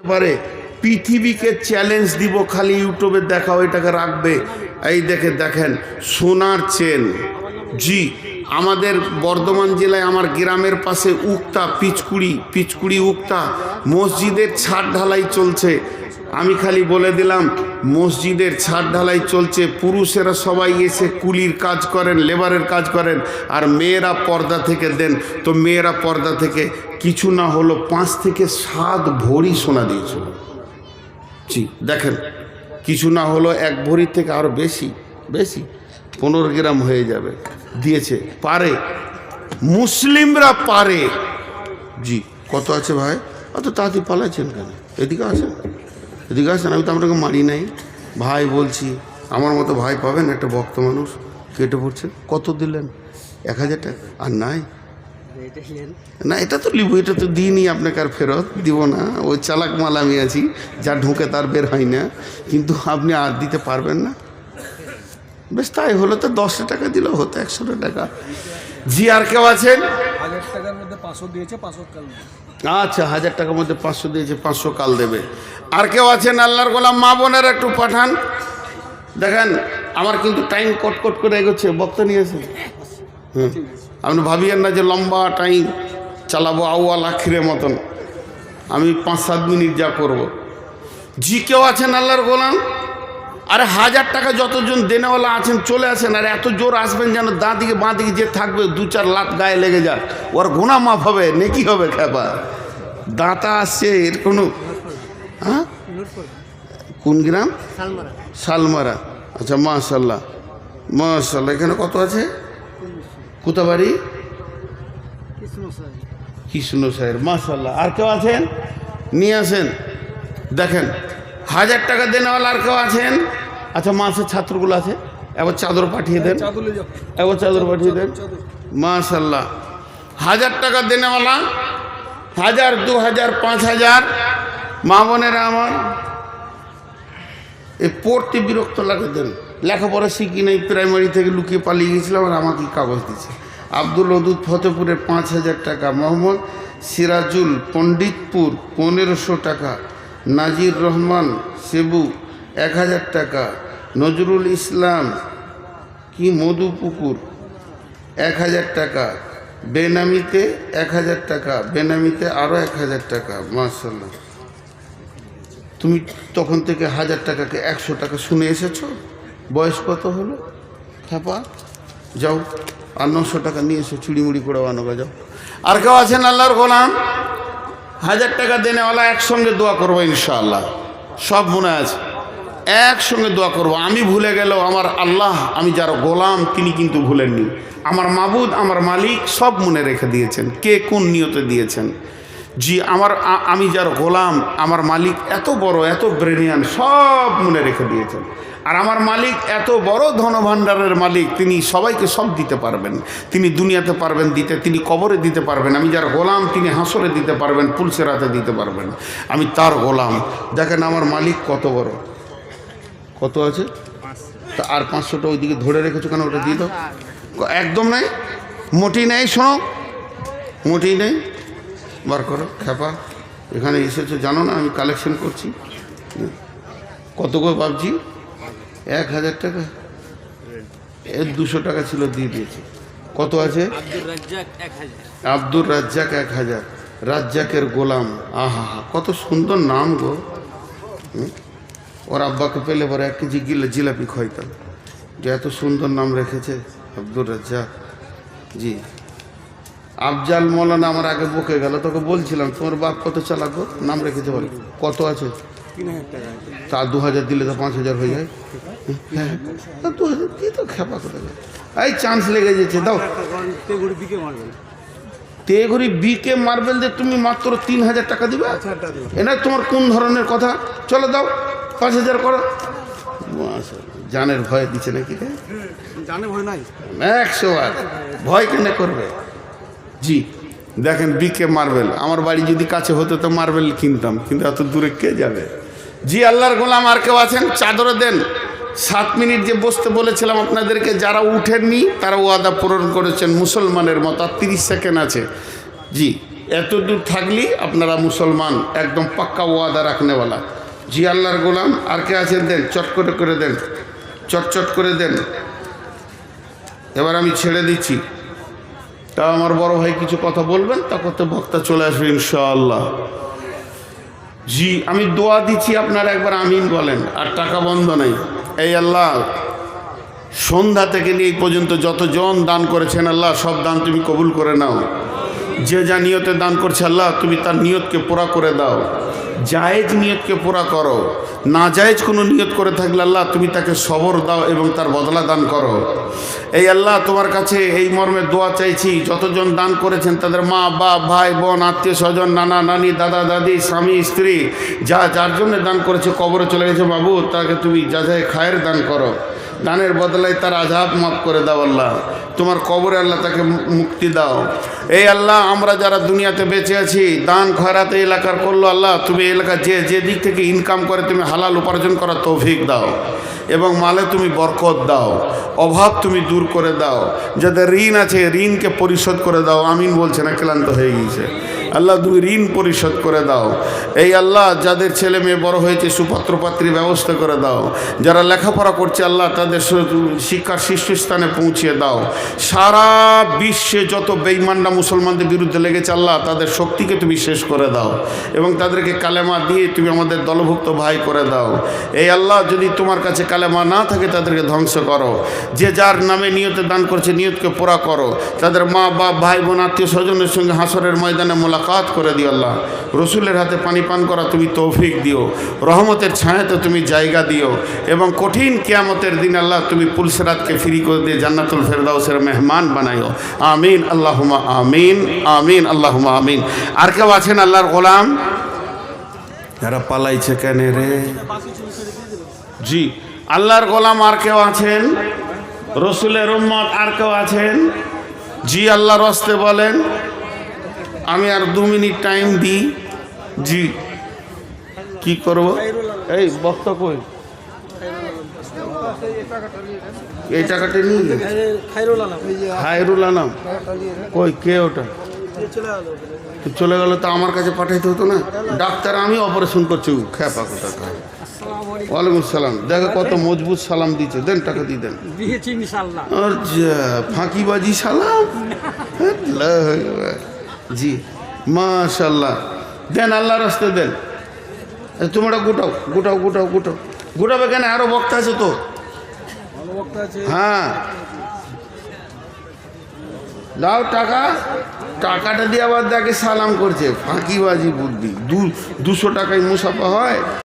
পারে পৃথিবীকে চ্যালেঞ্জ দিব, খালি ইউটিউবে দেখাও, এটাকে রাখবে। এই দেখেন সোনার চেন। জি, আমাদের বর্ধমান জেলায় আমার গ্রামের পাশে উক্তা পিচকুড়ি উক্তা মসজিদের ছাদ ঢালাই চলছে। আমি খালি বলে দিলাম, মসজিদের ছাদ ঢালাই চলছে, পুরুষেরা সবাই এসে কুলির কাজ করেন, লেবারের কাজ করেন, আর মেয়েরা পর্দা থেকে দেন। তো মেয়েরা পর্দা থেকে কিছু না হলো 5 থেকে 7 ভরি সোনা দিয়েছিল। জি দেখেন, কিছু না হলো 1 ভরির থেকে আরও বেশি 15 গ্রাম হয়ে যাবে দিয়েছে। পারে, মুসলিমরা পারে। জি, কত আছে ভাই? অত তাড়াতাড়ি পালাচ্ছেন কেন? এদিকে আসেন, আমি তো আপনাকে মারি নাই ভাই, বলছি আমার মতো ভাই পাবেন? একটা ভক্ত মানুষ কেটে পড়ছেন। কত দিলেন? 1000 টাকা। আর নাই না, এটা তো লিবো, এটা তো দিইনি আপনাকে, আর ফেরত দিব না। ওই চালাক মাল আমি আছি, যা ঢুকে তার বের হয় না। কিন্তু আপনি আর দিতে পারবেন না। বেশ, তাই হলো তো 10 টাকা দিলেও হতো, 100 টাকা। জি, আর কেউ আছেন? 1000 টাকার মধ্যে 500 দিয়েছে, 500 কাল। আচ্ছা, 1000 টাকার মধ্যে 500 দিয়েছে, 500 কাল দেবে। আর কেউ আছেন? আল্লাহর গোলাম মা বোনের একটু পাঠান। দেখেন, আমার কিন্তু টাইম কট করে এগোচ্ছে, বক্তা নিয়ে আসেন। আপনি ভাবিয়েন না যে লম্বা টাইম চালাবো আউয়াল আখিরের মতন। আমি 5-7 মিনিট যা করব। জি, কেউ আছেন আল্লাহর গোলাম? আরে 1000 টাকা যতজন দেনেওয়ালা আছেন চলে আসেন। আর এত জোর আসবেন যেন দাঁ দিকে বাঁ দিকে যে থাকবে 2-4 লাত গায়ে লেগে যাক, ওর গুনাহ মাফ হবে, নেকি হবে। খেপা দাঁতা আসছে এর কোনো। হ্যাঁ, কোন গ্রাম? শালমারা। আচ্ছা, মাশাল্লাহ। এখানে কত আছে? কোথাবাড়ি? কৃষ্ণ সাহের। মাশাল্লাহ। আর কেউ আছেন? নিয়ে আসেন। দেখেন, 1000 টাকা দেনেওয়ালা আর কেউ আছেন? আচ্ছা, মাসের ছাত্রগুলো আছে, একবার চাদর পাঠিয়ে দেন, মাশাল্লাহ। 1000 টাকা দেনেওয়ালা, 1000, 2000, 5000। মা বোনেরা আমার, এই পড়তে বিরক্ত লাগে দেন। লেখাপড়া শিখি নাই, প্রাইমারি থেকে লুকিয়ে পালিয়ে গেছিলাম, আর আমাকে কাগজ দিচ্ছে। আব্দুল ওদুদ ফতেপুরের 5000 টাকা। মোহাম্মদ সিরাজুল পণ্ডিতপুর 1500 টাকা। নাজির রহমান সেবু 1000 টাকা। নজরুল ইসলাম মধুপুকুর 1000 টাকা। বেনামিতে 1000 টাকা। বেনামিতে আরও 1000 টাকা। মাশাল্লাহ। তুমি তখন থেকে 1000 টাকাকে 100 টাকা শুনে এসেছো। বয়স কত হলো? থাপা যাও, আর 900 টাকা নিয়ে এসো, চুড়িমুড়ি করে আনোগা, যাও। আর কেউ আছেন আল্লাহর গোলাম? 1000 টাকা দেনেওয়ালা একসঙ্গে দোয়া করবো ইনশাআল্লাহ। সব মনে আছে, একসঙ্গে দোয়া করবো। আমি ভুলে গেলেও আমার আল্লাহ, আমি যার গোলাম, তিনি কিন্তু ভুলেননি। আমার মাবুদ, আমার মালিক সব মনে রেখে দিয়েছেন, কে কোন নিয়তে দিয়েছেন। জি, আমি যার গোলাম, আমার মালিক এত বড়, এত ব্রেনিয়ান, সব মনে রেখে দিয়েছেন। আর আমার মালিক এত বড় ধনভাণ্ডারের মালিক, তিনি সবাইকে সব দিতে পারবেন। তিনি দুনিয়াতে পারবেন দিতে, তিনি কবরে দিতে পারবেন। আমি যার গোলাম, তিনি হাসরে দিতে পারবেন, পুলসেরাতে দিতে পারবেন। আমি তার গোলাম। দেখেন আমার মালিক কত বড়। কত আছে? তা আর 500টা ওইদিকে ধরে রেখেছো কেন? ওটা দিয়ে দাও। একদম নেই, মোটেই নেই। শোনো, মোটেই নেই। বার করো। খেপা, এখানে এসেছো জানো না আমি কালেকশন করছি। কত করে ভাবছি? 1000 টাকা। এর 200 টাকা ছিল, দিয়ে দিয়েছি। কত আছে? আব্দুর রাজ্জাক 1000। রাজ্জাকের গোলাম। আহা হা, কত সুন্দর নাম গো। ওর আব্বাকে পেলে পরে 1 কেজি জিলাপি খাইতাম, যে এত সুন্দর নাম রেখেছে আব্দুর রাজ্জাক। জি, আফজাল মৌলানা আমার আগে বকে গেল, তোকে বলছিলাম তোমার বাপ কত চালাক গো, নাম রেখেছে বলে। কত আছে? 3000 টাকা। তা 2000 দিলে তো 5000 হয়ে যায়। হ্যাঁ, 2000 দিয়ে তো খেপা করে। এই চান্স লেগে যেছে, দাও। তেঘড়ি বিকে মার্বেল দিয়ে তুমি মাত্র 3000 টাকা দিবে? এটা তোমার কোন ধরনের কথা? চলো দাও, 5000 করো। জানের ভয় দিচ্ছে নাকি? জানে ভয় নাই, 100 বার ভয় কেন করবে? জি, দেখেন বিকে মার্বেল। আমার বাড়ি যদি কাছে হতো তো মার্বেল কিনতাম, কিন্তু এত দূরে কে যাবে। জি, আল্লাহর গোলাম আর কেউ আছেন? চাদরে দেন। 7 মিনিট যে বসতে বলেছিলাম আপনাদেরকে, যারা উঠেননি তারা ওয়াদা পূরণ করেছেন মুসলমানের মতো। আর 30 সেকেন্ড আছে। জি, এত দূর থাকলেই আপনারা মুসলমান, একদম পাক্কা ওয়াদা রাখনেওয়ালা। জি আল্লাহর গোলাম। আর কে আছেন? দেন, চট করে দেন, চট করে দেন। এবার আমি ছেড়ে দিচ্ছি। তা আমার বড় ভাই কিছু কথা বলবেন, তারপর তো বক্তা চলে আসবে ইনশাআল্লাহ। জি আমি দোয়া দিচ্ছি, আপনারা একবার আমিন বলেন। আর টাকা বন্ধ নাই। এই আল্লাহ, সন্ধ্যা থেকে নিয়ে এই পর্যন্ত যতজন দান করেছেন আল্লাহ, সব দান তুমি কবুল করে নাও। যে যা নিয়তে দান করছে আল্লাহ, তুমি তার নিয়তকে পুরা করে দাও। জায়েজ নিয়তকে পুরা করো। না জায়েজ কোনো নিয়ত করে থাকলে আল্লাহ, তুমি তাকে সবর দাও এবং তার বদলা দান করো। এই আল্লাহ, তোমার কাছে এই মর্মে দোয়া চাইছি, যতজন দান করেছেন তাদের মা বাপ ভাই বোন আত্মীয় স্বজন নানা নানি দাদা দাদি স্বামী স্ত্রী যা যার জন্য দান করেছে কবরে চলে গেছে বাবু, তাকে তুমি যা যায় খায়ের দান করো। দানের বদলায় তার আযাব মাফ করে দাও আল্লাহ। তোমার কবরে আল্লাহ তাকে মুক্তি দাও। এই আল্লাহ, আমরা যারা দুনিয়াতে বেঁচে আছি, দান খয়রাতে এলাকার করলো আল্লাহ, তুমি এলাকা যে দিক থেকে ইনকাম করে তুমি হালাল উপার্জন করার তৌফিক দাও এবং মালে তুমি বরকত দাও। অভাব তুমি দূর করে দাও। যাদের ঋণ আছে ঋণকে পরিশোধ করে দাও। আমিন বলছে না, ক্লান্ত হয়ে গিয়েছে। আল্লাহ তুমি ঋণ পরিশোধ করে দাও। এই আল্লাহ, যাদের ছেলে মেয়ে বড় হয়েছে সুপাত্রপাত্রীর ব্যবস্থা করে দাও। যারা লেখাপড়া করছে আল্লাহ, তাদের শিক্ষার শীর্ষস্থানে পৌঁছিয়ে দাও। সারা বিশ্বে যত বেঈমানরা মুসলমানদের বিরুদ্ধে লেগেছে আল্লাহ, তাদের শক্তিকে তুমি শেষ করে দাও এবং তাদেরকে কালেমা দিয়ে তুমি আমাদের দলভুক্ত ভাই করে দাও। এই আল্লাহ, যদি তোমার কাছে কালেমা না থাকে তাদেরকে ধ্বংস করো। যে যার নামে নিয়তে দান করছে নিয়তকে পুরা করো। তাদের মা বাপ ভাই বোন আত্মীয় স্বজনের সঙ্গে হাসরের ময়দানে মোলাকাত করে দিও আল্লাহ। রসুলের হাতে পানি পান করা তুমি তৌফিক দিও। রহমতের ছায়াতে তুমি জায়গা দিও এবং কঠিন কিয়ামতের দিন আল্লাহ তুমি পুলসিরাতকে ফ্রি করে দিয়ে জান্নাতুল ফেরদাউসের মেহমান বানাইও। আমিন আল্লাহুম্মা আমিন, আমিন আল্লাহুম্মা আমিন। আর কেউ আছেন আল্লাহর গোলাম যারা পালাইছে কেন রে? জি আল্লাহর গোলাম আর কেউ আছেন? রসুলের উম্মত আর কেউ আছেন? জি আল্লাহর রাস্তে বলেন। আমি আর 2 মিনিট টাইম দিই। জি কি করব? এই বক্তা কই? এই টাকাটা নিয়ে খায়রুল আলম কই? কে ওটা? চলে গেল তো আমার কাছে পাঠাইতে হতো না? ডাক্তার আমি অপারেশন করছি। খেপা কোথা? ওয়ালাইকুম সালাম। দেখো কত মজবুত সালাম দিচ্ছে। দেন, টাকা দিয়ে দেন। আচ্ছা, ফাঁকিবাজি সালাম। জি মাশাল্লাহ। দেন, আল্লাহর রাস্তে দেন। তোমরা গোটাবে কেন? আরো বক্তা আছে তো। হ্যাঁ দাও টাকা। টাকাটা দিয়ে আবার দেখে সালাম করছে। ফাঁকিবাজি বুদ্ধি। 200 টাকায় মুসাফা হয়।